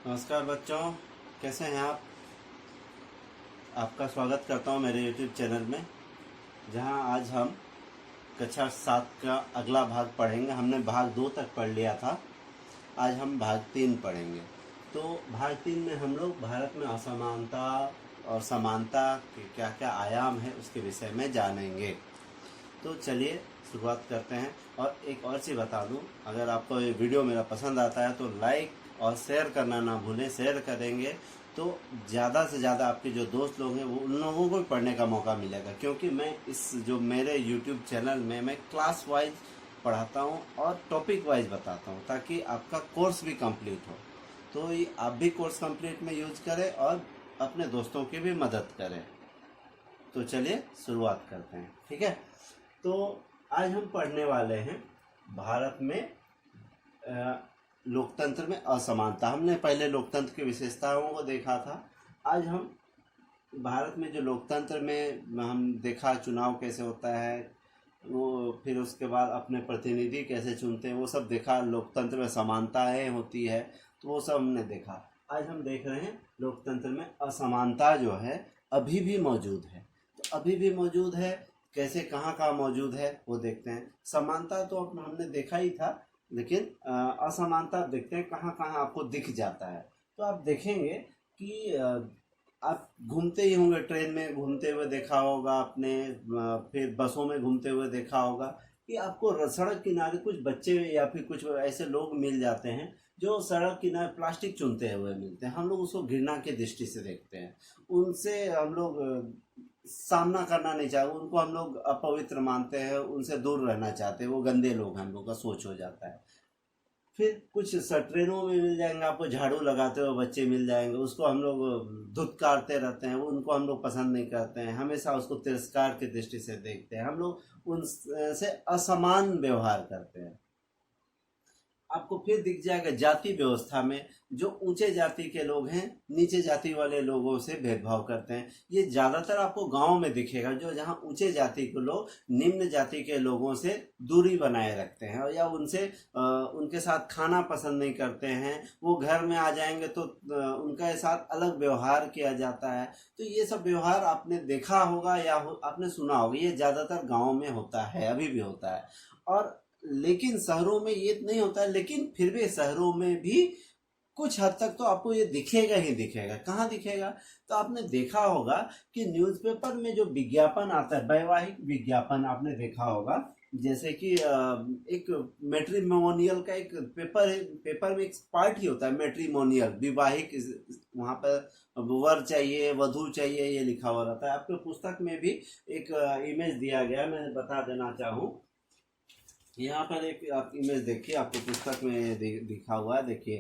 नमस्कार बच्चों, कैसे हैं आप। आपका स्वागत करता हूं मेरे YouTube चैनल में, जहां आज हम कक्षा 7 का अगला भाग पढ़ेंगे। हमने भाग 2 तक पढ़ लिया था, आज हम भाग 3 पढ़ेंगे। तो भाग 3 में हम लोग भारत में असमानता और समानता के क्या क्या आयाम है उसके विषय में जानेंगे। तो चलिए शुरुआत करते हैं। और एक और चीज़ बता दूं, अगर आपको ये वीडियो मेरा पसंद आता है तो लाइक और शेयर करना ना भूलें। शेयर करेंगे तो ज़्यादा से ज़्यादा आपके जो दोस्त लोग हैं वो उन लोगों को भी पढ़ने का मौका मिलेगा, क्योंकि मैं इस जो मेरे YouTube चैनल में मैं क्लास वाइज पढ़ाता हूँ और टॉपिक वाइज बताता हूँ, ताकि आपका कोर्स भी कंप्लीट हो। तो ये आप भी कोर्स कंप्लीट में यूज करें और अपने दोस्तों की भी मदद करें। तो चलिए शुरुआत करते हैं, ठीक है। तो आज हम पढ़ने वाले हैं भारत में लोकतंत्र में असमानता। हमने पहले लोकतंत्र की विशेषताओं को देखा था। आज हम भारत में जो लोकतंत्र में हम देखा चुनाव कैसे होता है, वो फिर उसके बाद अपने प्रतिनिधि कैसे चुनते हैं, वो सब देखा। लोकतंत्र में समानताएं होती है तो वो सब हमने देखा। आज हम देख रहे हैं लोकतंत्र में असमानता जो है अभी भी मौजूद है। तो अभी भी मौजूद है, कैसे कहाँ मौजूद है वो देखते हैं। समानता तो अब हमने देखा ही था, लेकिन असमानता देखते हैं कहाँ कहाँ आपको दिख जाता है। तो आप देखेंगे कि आप घूमते ही होंगे, ट्रेन में घूमते हुए देखा होगा आपने, फिर बसों में घूमते हुए देखा होगा कि आपको सड़क किनारे कुछ बच्चे या फिर कुछ ऐसे लोग मिल जाते हैं जो सड़क किनारे प्लास्टिक चुनते हुए मिलते हैं। हम लोग उसको घृणा की दृष्टि से देखते हैं, उनसे हम लोग सामना करना नहीं चाहते, उनको हम लोग अपवित्र मानते हैं, उनसे दूर रहना चाहते हैं। वो गंदे लोग हम लोग का सोच हो जाता है। फिर कुछ ट्रेनों में मिल जाएंगे आपको झाड़ू लगाते हुए बच्चे मिल जाएंगे, उसको हम लोग धुतकारते रहते हैं, उनको हम लोग पसंद नहीं करते हैं, हमेशा उसको तिरस्कार की दृष्टि से देखते हैं। हम लोग उनसे असमान व्यवहार करते हैं। आपको फिर दिख जाएगा जाति व्यवस्था में जो ऊंचे जाति के लोग हैं नीचे जाति वाले लोगों से भेदभाव करते हैं। ये ज़्यादातर आपको गांव में दिखेगा, जो जहां ऊंचे जाति के लोग निम्न जाति के लोगों से दूरी बनाए रखते हैं या उनसे उनके साथ खाना पसंद नहीं करते हैं। वो घर में आ जाएंगे तो उनके साथ अलग व्यवहार किया जाता है। तो ये सब व्यवहार आपने देखा होगा या आपने सुना होगा, ये ज़्यादातर गाँव में होता है, अभी भी होता है। और लेकिन शहरों में ये नहीं होता है, लेकिन फिर भी शहरों में भी कुछ हद तक तो आपको ये दिखेगा ही दिखेगा। कहाँ दिखेगा? तो आपने देखा होगा कि न्यूज़पेपर में जो विज्ञापन आता है, वैवाहिक विज्ञापन आपने देखा होगा। जैसे कि एक मैट्रिमोनियल का एक पेपर में एक पार्ट ही होता है, मैट्रिमोनियल, विवाहिक। वहाँ पर वर चाहिए, वधू चाहिए, ये लिखा हुआ रहता है। आपके पुस्तक में भी एक इमेज दिया गया, मैं बता देना चाहूँ। यहाँ पर एक आप इमेज देखिए, आपको पुस्तक में दिखा हुआ है। देखिए,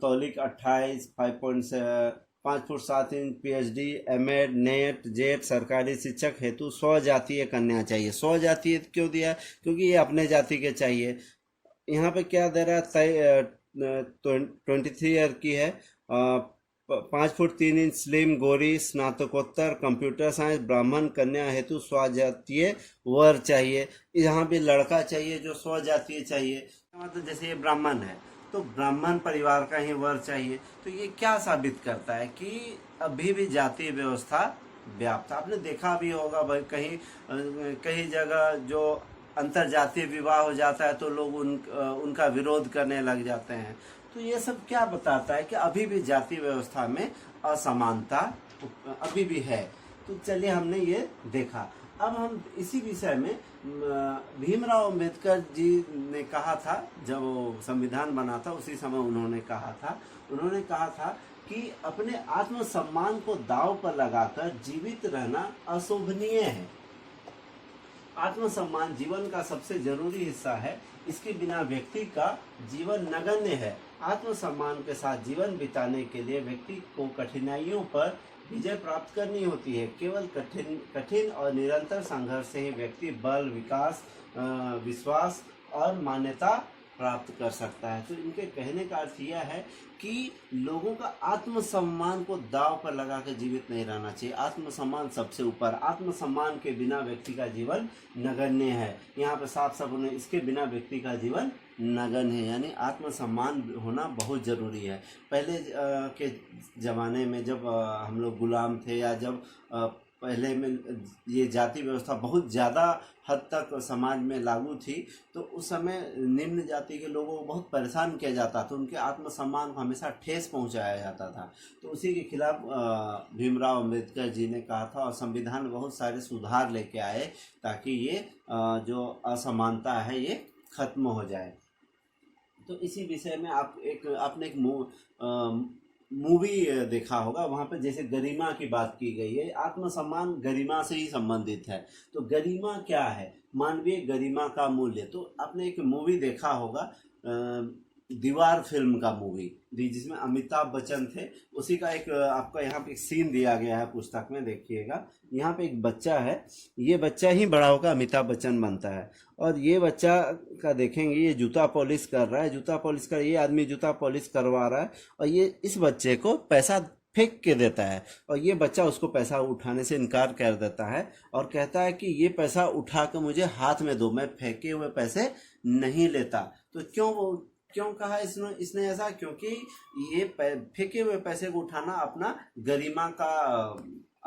तौलिक 28, 5 foot 7 inch, PhD, MEd, NET, JET, सरकारी शिक्षक हेतु 100 जातीय कन्या चाहिए। 100 जातीय क्यों दिया? क्योंकि ये अपने जाति के चाहिए। यहाँ पे क्या दे रहा है? 23 ईयर की है, 5 फुट 3 इंच, स्लिम, गोरी, स्नातकोत्तर, कंप्यूटर साइंस, ब्राह्मण कन्या हेतु स्वजातीय वर चाहिए। यहाँ भी लड़का चाहिए जो स्वजातीय चाहिए। मतलब जैसे ये ब्राह्मण है तो ब्राह्मण परिवार का ही वर चाहिए। तो ये क्या साबित करता है कि अभी भी जातीय व्यवस्था व्याप्त। आपने देखा भी होगा भाई, कहीं कहीं जगह जो अंतर जातीय विवाह हो जाता है तो लोग उनका विरोध करने लग जाते हैं। तो ये सब क्या बताता है कि अभी भी जातीय व्यवस्था में असमानता अभी भी है। तो चलिए, हमने ये देखा। अब हम इसी विषय में भीमराव अंबेडकर जी ने कहा था, जब वो संविधान बना था उसी समय उन्होंने कहा था कि अपने आत्मसम्मान को दांव पर लगाकर जीवित रहना अशोभनीय है। आत्मसम्मान जीवन का सबसे जरूरी हिस्सा है, इसके बिना व्यक्ति का जीवन नगण्य है। आत्मसम्मान के साथ जीवन बिताने के लिए व्यक्ति को कठिनाइयों पर विजय प्राप्त करनी होती है। केवल कठिन और निरंतर संघर्ष से ही व्यक्ति बल, विकास, विश्वास और मान्यता प्राप्त कर सकता है। तो इनके कहने का अर्थ यह है कि लोगों का आत्मसम्मान को दांव पर लगा कर जीवित नहीं रहना चाहिए। आत्मसम्मान सबसे ऊपर। आत्मसम्मान के बिना व्यक्ति का जीवन नगण्य है। यहाँ पे साफ साफ उन्हें इसके बिना व्यक्ति का जीवन नगन है, यानी आत्मसम्मान होना बहुत ज़रूरी है। पहले के ज़माने में जब हम लोग गुलाम थे, या जब पहले में ये जाति व्यवस्था बहुत ज़्यादा हद तक समाज में लागू थी, तो उस समय निम्न जाति के लोगों को बहुत परेशान किया जाता था, उनके आत्मसम्मान को हमेशा ठेस पहुंचाया जाता था। तो उसी के खिलाफ भीमराव अंबेडकर जी ने कहा था, और संविधान में बहुत सारे सुधार लेके आए ताकि ये जो असमानता है ये खत्म हो जाए। तो इसी विषय में आपने एक मूवी देखा होगा, वहाँ पे जैसे गरिमा की बात की गई है। आत्मसम्मान गरिमा से ही संबंधित है। तो गरिमा क्या है? मानवीय गरिमा का मूल्य। तो आपने एक मूवी देखा होगा, दीवार फिल्म का मूवी, जिसमें अमिताभ बच्चन थे। उसी का एक आपका यहाँ पे एक सीन दिया गया है पुस्तक में, देखिएगा। यहाँ पे एक बच्चा है, ये बच्चा ही बड़ा होकर अमिताभ बच्चन बनता है। और ये बच्चा का देखेंगे, ये जूता पॉलिश कर रहा है, जूता पॉलिश कर, ये आदमी जूता पॉलिश करवा रहा है, और ये इस बच्चे को पैसा फेंक के देता है, और ये बच्चा उसको पैसा उठाने से इनकार कर देता है और कहता है कि ये पैसा उठा कर मुझे हाथ में दो, मैं फेंके हुए पैसे नहीं लेता। तो क्यों कहा इसने ऐसा? क्योंकि ये फेंके हुए पैसे को उठाना अपना गरिमा का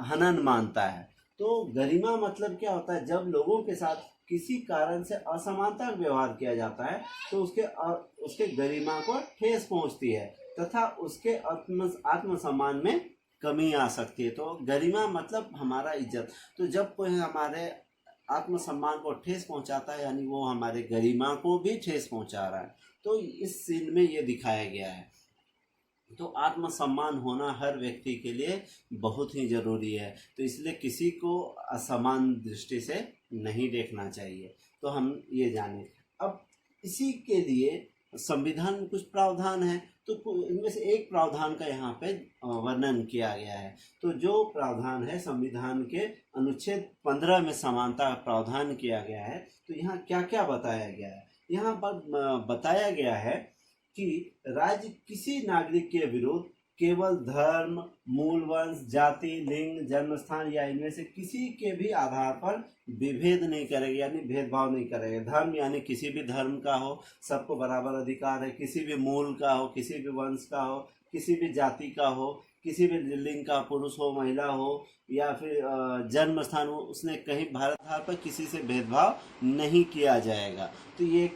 हनन मानता है। तो गरिमा मतलब क्या होता है? जब लोगों के साथ किसी कारण से असमानता व्यवहार किया जाता है तो उसके गरिमा को ठेस पहुंचती है तथा उसके आत्मसम्मान में कमी आ सकती है। तो गरिमा मतलब हमारा इज्जत। तो जब कोई हमारे आत्मसम्मान को ठेस पहुंचाता है, यानी वो हमारे गरिमा को भी ठेस पहुंचा रहा है। तो इस सीन में ये दिखाया गया है। तो आत्मसम्मान होना हर व्यक्ति के लिए बहुत ही ज़रूरी है। तो इसलिए किसी को असमान दृष्टि से नहीं देखना चाहिए। तो हम ये जाने। अब इसी के लिए संविधान में कुछ प्रावधान है, तो इनमें से एक प्रावधान का यहाँ पे वर्णन किया गया है। तो जो प्रावधान है संविधान के अनुच्छेद 15 में समानता का प्रावधान किया गया है। तो यहाँ क्या क्या बताया गया है? यहाँ पर बताया गया है कि राज्य किसी नागरिक के विरुद्ध केवल धर्म, मूल वंश, जाति, लिंग, जन्मस्थान या इनमें से किसी के भी आधार पर विभेद नहीं करेगा, यानी भेदभाव नहीं करेगा। धर्म यानी किसी भी धर्म का हो, सबको बराबर अधिकार है। किसी भी मूल का हो, किसी भी वंश का हो, किसी भी जाति का हो, किसी भी लिंग का, पुरुष हो महिला हो, या फिर जन्म स्थान हो, उसने कहीं भारत आधार पर किसी से भेदभाव नहीं किया जाएगा। तो ये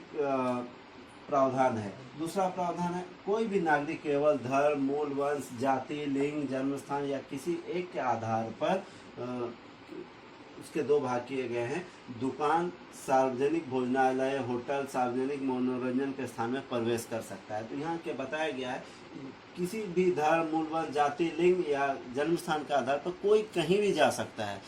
प्रावधान है। दूसरा प्रावधान है, कोई भी नागरिक केवल धर्म, मूल वंश, जाति, लिंग, जन्मस्थान या किसी एक के आधार पर उसके दो भाग किए गए हैं। दुकान, सार्वजनिक भोजनालय, होटल, सार्वजनिक मनोरंजन के स्थान में प्रवेश कर सकता है। तो यहाँ के बताया गया है किसी भी धर्म, मूल वंश, जाति, लिंग या जन्मस्थान के आधार पर कोई कहीं भी जा सकता है।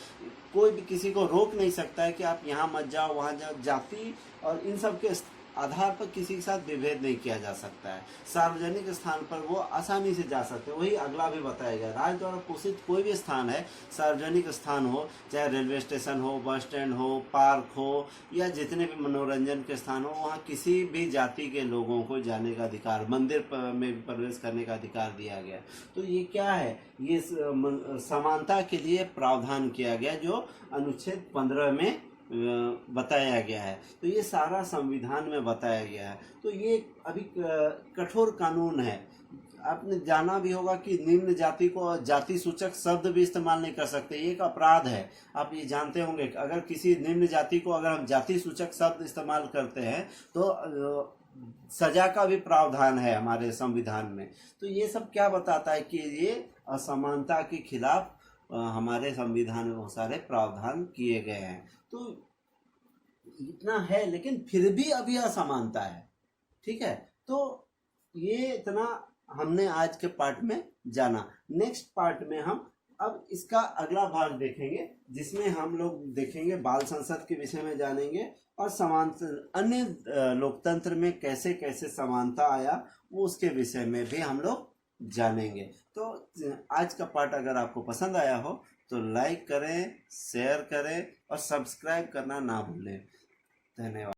कोई भी किसी को रोक नहीं सकता है कि आप यहाँ मत जाओ, वहाँ जाओ। जाति और इन सब के आधार पर किसी के साथ विभेद नहीं किया जा सकता है। सार्वजनिक स्थान पर वो आसानी से जा सकते हैं। वही अगला भी बताया गया, राज्य द्वारा पोषित कोई भी स्थान है, सार्वजनिक स्थान हो, चाहे रेलवे स्टेशन हो, बस स्टैंड हो, पार्क हो, या जितने भी मनोरंजन के स्थान हो, वहाँ किसी भी जाति के लोगों को जाने का अधिकार, मंदिर में प्रवेश करने का अधिकार दिया गया। तो ये क्या है? ये समानता के लिए प्रावधान किया गया जो अनुच्छेद 15 में बताया गया है। तो ये सारा संविधान में बताया गया है। तो ये अभी कठोर कानून है। आपने जाना भी होगा कि निम्न जाति को जाति सूचक शब्द भी इस्तेमाल नहीं कर सकते, ये एक अपराध है। आप ये जानते होंगे, अगर किसी निम्न जाति को अगर हम जाति सूचक शब्द इस्तेमाल करते हैं तो सजा का भी प्रावधान है हमारे संविधान में। तो ये सब क्या बताता है कि ये असमानता के खिलाफ हमारे संविधान में बहुत सारे प्रावधान किए गए हैं। तो इतना है, लेकिन फिर भी अभी असमानता है। ठीक है, तो ये इतना हमने आज के पार्ट में जाना। नेक्स्ट पार्ट में हम अब इसका अगला भाग देखेंगे, जिसमें हम लोग देखेंगे बाल संसद के विषय में जानेंगे, और अन्य लोकतंत्र में कैसे कैसे समानता आया वो उसके विषय में भी हम लोग जानेंगे। तो आज का पार्ट अगर आपको पसंद आया हो तो लाइक करें, शेयर करें और सब्सक्राइब करना ना भूलें। धन्यवाद।